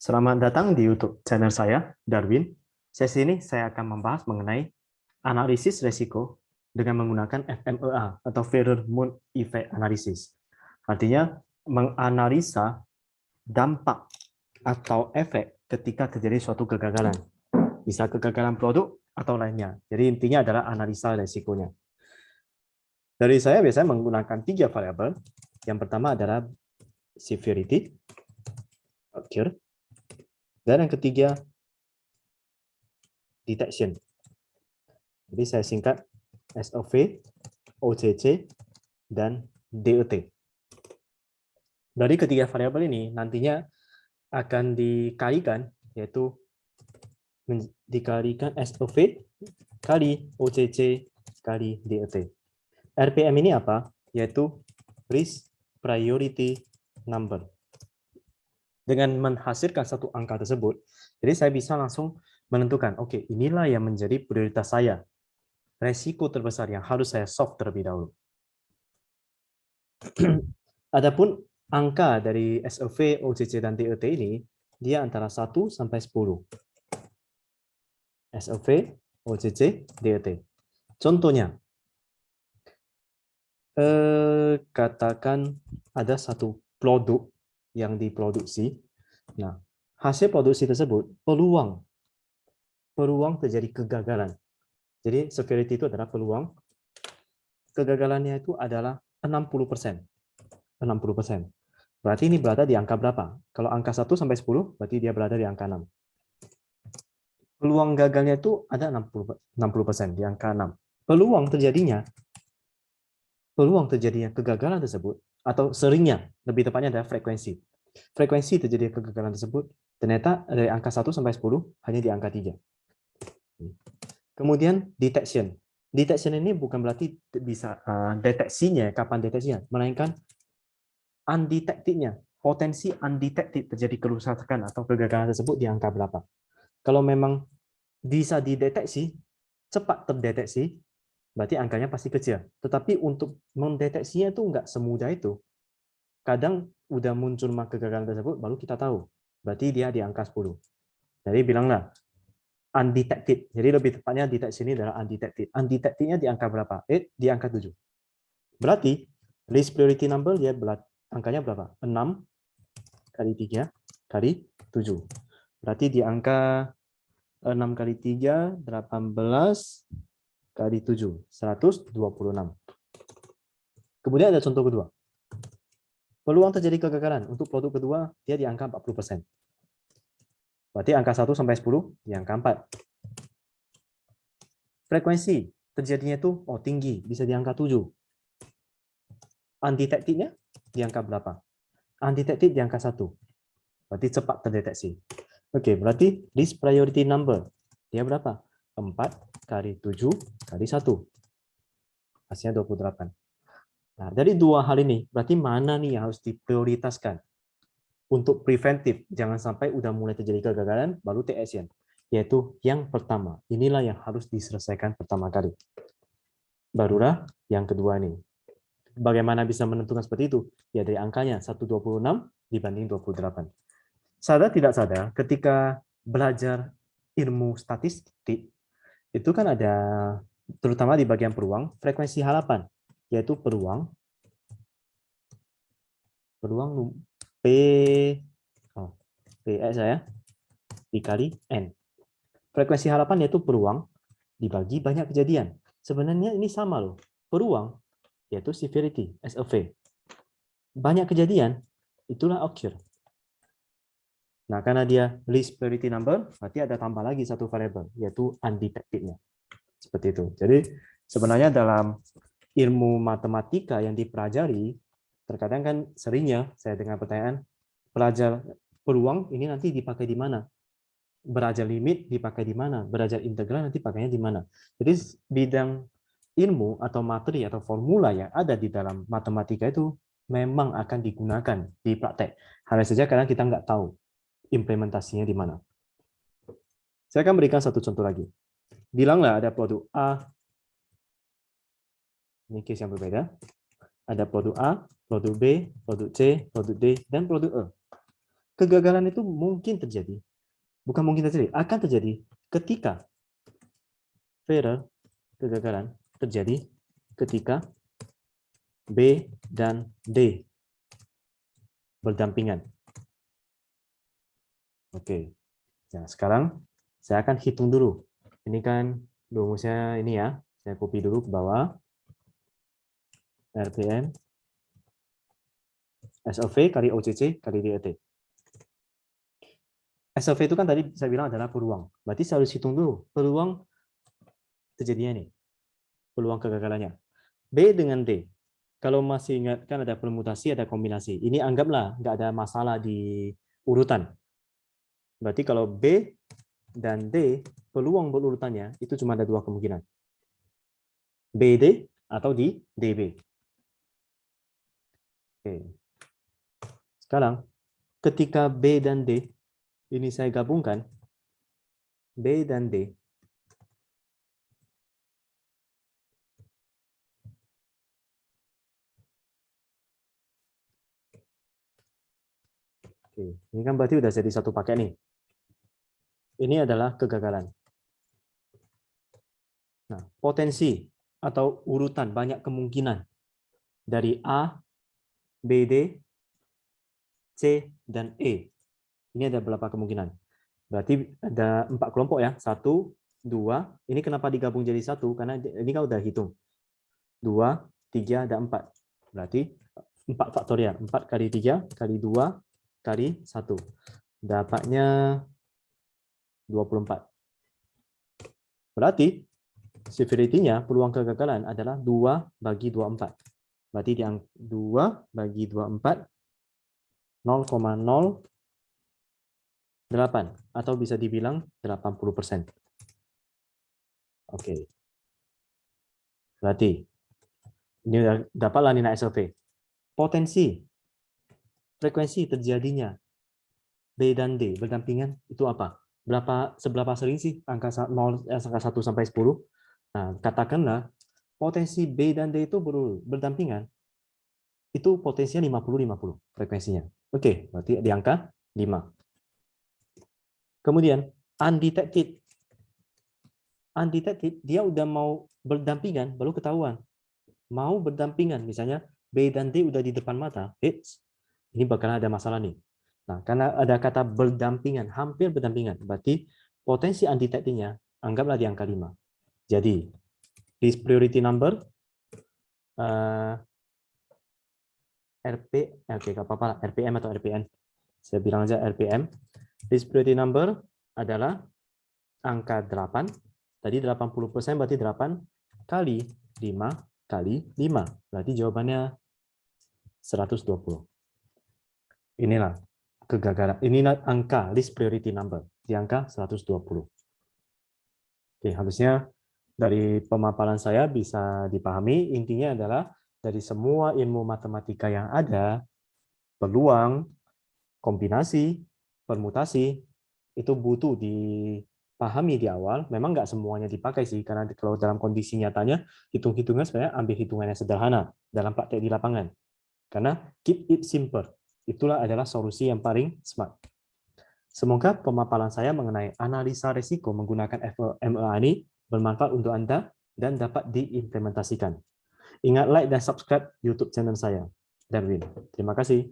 Selamat datang di YouTube channel saya, Darwin. Sesi ini saya akan membahas mengenai analisis resiko dengan menggunakan FMEA atau Federal Effect Analysis. Artinya, menganalisa dampak atau efek ketika terjadi suatu kegagalan. Bisa kegagalan produk atau lainnya. Jadi intinya adalah analisa resikonya. Dari saya biasanya menggunakan 3 variabel. Yang pertama adalah severity, occur, dan yang ketiga detection. Jadi saya singkat SOV, OCC, dan DET. Dari ketiga variabel ini nantinya akan dikalikan, yaitu dikalikan SOV kali OCC kali DET. RPM ini apa? Yaitu Risk Priority Number. Dengan menghasilkan satu angka tersebut, jadi saya bisa langsung menentukan, oke, inilah yang menjadi prioritas saya. Resiko terbesar yang harus saya solve terlebih dahulu. Adapun angka dari SOV, OCC, dan DET ini, dia antara 1 sampai 10. SOV, OCC, DET. Contohnya, katakan ada satu produk yang diproduksi. Nah, hasil produksi tersebut, peluang terjadi kegagalan. Jadi, severity itu adalah peluang. Kegagalannya itu adalah 60%. 60%. Berarti ini berada di angka berapa? Kalau angka 1 sampai 10, berarti dia berada di angka 6. Peluang gagalnya itu ada 60% di angka 6. Peluang terjadinya kegagalan tersebut, atau seringnya, lebih tepatnya adalah frekuensi. Frekuensi terjadi kegagalan tersebut, ternyata dari angka 1 sampai 10, hanya di angka 3. Kemudian detection. Detection ini bukan berarti bisa deteksinya, kapan deteksinya, melainkan undetected-nya, potensi undetected terjadi kerusakan atau kegagalan tersebut di angka berapa. Kalau memang bisa dideteksi, cepat terdeteksi, berarti angkanya pasti kecil. Tetapi untuk mendeteksinya itu nggak semudah itu. Kadang udah muncul kegagalan tersebut, baru kita tahu. Berarti dia di angka 10. Jadi bilanglah, undetected. Jadi lebih tepatnya deteksi ini adalah undetected. Undetected-nya di angka berapa? Di angka 7. Berarti, risk priority number dia angkanya berapa? 6 kali 3 kali 7. Berarti di angka 6 kali 3, 18 kali 7, 126. Kemudian ada contoh kedua. Peluang terjadi kegagalan untuk produk kedua, dia di angka 40%. Berarti angka 1 sampai 10, di angka 4. Frekuensi terjadinya itu tinggi, bisa di angka 7. Undetected-nya di angka berapa? Undetected di angka 1. Berarti cepat terdeteksi. Oke, berarti risk priority number, dia berapa? 4 kali 7 kali 1. Hasilnya 28. Nah, dari dua hal ini, berarti mana nih yang harus diprioritaskan? Untuk preventif, jangan sampai udah mulai terjadi kegagalan, baru take action. Yaitu yang pertama, inilah yang harus diselesaikan pertama kali. Barulah yang kedua nih. Bagaimana bisa menentukan seperti itu? Ya dari angkanya, 126 dibanding 28. Sadar tidak sadar, ketika belajar ilmu statistik, itu kan ada, terutama di bagian peluang, frekuensi harapan, yaitu peluang P PS saya dikali N. Frekuensi harapan yaitu peluang dibagi banyak kejadian. Sebenarnya ini sama loh. Peluang yaitu severity, SOV. Banyak kejadian, itulah occur. Nah, karena dia least priority number, berarti ada tambah lagi satu variabel, yaitu undetected-nya. Seperti itu. Jadi, sebenarnya dalam ilmu matematika yang dipelajari, terkadang kan seringnya saya dengar pertanyaan, belajar peluang ini nanti dipakai di mana? Belajar limit dipakai di mana? Belajar integral nanti pakainya di mana? Jadi bidang ilmu atau materi atau formula yang ada di dalam matematika itu memang akan digunakan di praktek. Hanya saja kadang kita nggak tahu implementasinya di mana. Saya akan berikan satu contoh lagi. Bilanglah ada produk A, ini case yang berbeda. Ada produk A, produk B, produk C, produk D, dan produk E. Kegagalan itu mungkin terjadi, bukan mungkin terjadi, akan terjadi ketika failure, kegagalan terjadi ketika B dan D berdampingan. Oke. Nah, sekarang saya akan hitung dulu. Ini kan rumusnya ini ya. Saya copy dulu ke bawah. RPM SOV kali OCC kali DET. SOV itu kan tadi saya bilang adalah peluang. Berarti saya harus hitung dulu peluang terjadinya nih. Peluang kegagalannya. B dengan D. Kalau masih ingat kan ada permutasi, ada kombinasi. Ini anggaplah nggak ada masalah di urutan. Berarti kalau B dan D, peluang berurutannya itu cuma ada dua kemungkinan. BD atau di DB. Oke. Sekarang, ketika B dan D, ini saya gabungkan, B dan D, oke, ini kan berarti udah jadi satu paket nih. Ini adalah kegagalan. Nah, potensi atau urutan banyak kemungkinan dari A, BD, C, dan E. Ini ada berapa kemungkinan? Berarti ada 4 kelompok ya. 1, 2. Ini kenapa digabung jadi 1? Karena ini kan udah hitung. 2, 3, ada 4. Berarti 4 faktorial. 4 kali 3 kali 2 kali 1. Dapatnya 24. Berarti severity-nya, peluang kegagalan adalah 2 bagi 24. Berarti yang 2 bagi 24, 0,08 atau bisa dibilang 80%. Oke. Berarti ini udah dapatlah nilai SOV. Potensi frekuensi terjadinya B dan D berdampingan itu apa? Seberapa sering sih angka 0, angka 1 sampai 10? Nah, katakanlah potensi B dan D itu berdampingan. Itu potensinya 50-50 frekuensinya. Oke, berarti di angka 5. Kemudian undetected. Undetected, dia udah mau berdampingan, baru ketahuan. Mau berdampingan, misalnya B dan D udah di depan mata, ini bakalan ada masalah nih. Nah, karena ada kata berdampingan, hampir berdampingan, berarti potensi undetected-nya anggaplah di angka 5. Jadi, list priority number, oke, nggak apa-apa, RPM atau RPN. Saya bilang aja RPM. List priority number adalah angka 8. Tadi 80% berarti 8 kali 5 kali 5. Berarti jawabannya 120. Inilah kegagalan. Inilah angka list priority number. Di angka 120. Oke, harusnya dari pemaparan saya bisa dipahami. Intinya adalah dari semua ilmu matematika yang ada, peluang, kombinasi, permutasi, itu butuh dipahami di awal. Memang nggak semuanya dipakai sih, karena kalau dalam kondisi nyatanya, hitung-hitungan sebenarnya ambil hitungannya sederhana dalam praktek di lapangan. Karena keep it simple. Itulah adalah solusi yang paling smart. Semoga pemaparan saya mengenai analisa risiko menggunakan FMEA ini bermanfaat untuk Anda dan dapat diimplementasikan. Ingat like dan subscribe YouTube channel saya. Darwin. Terima kasih.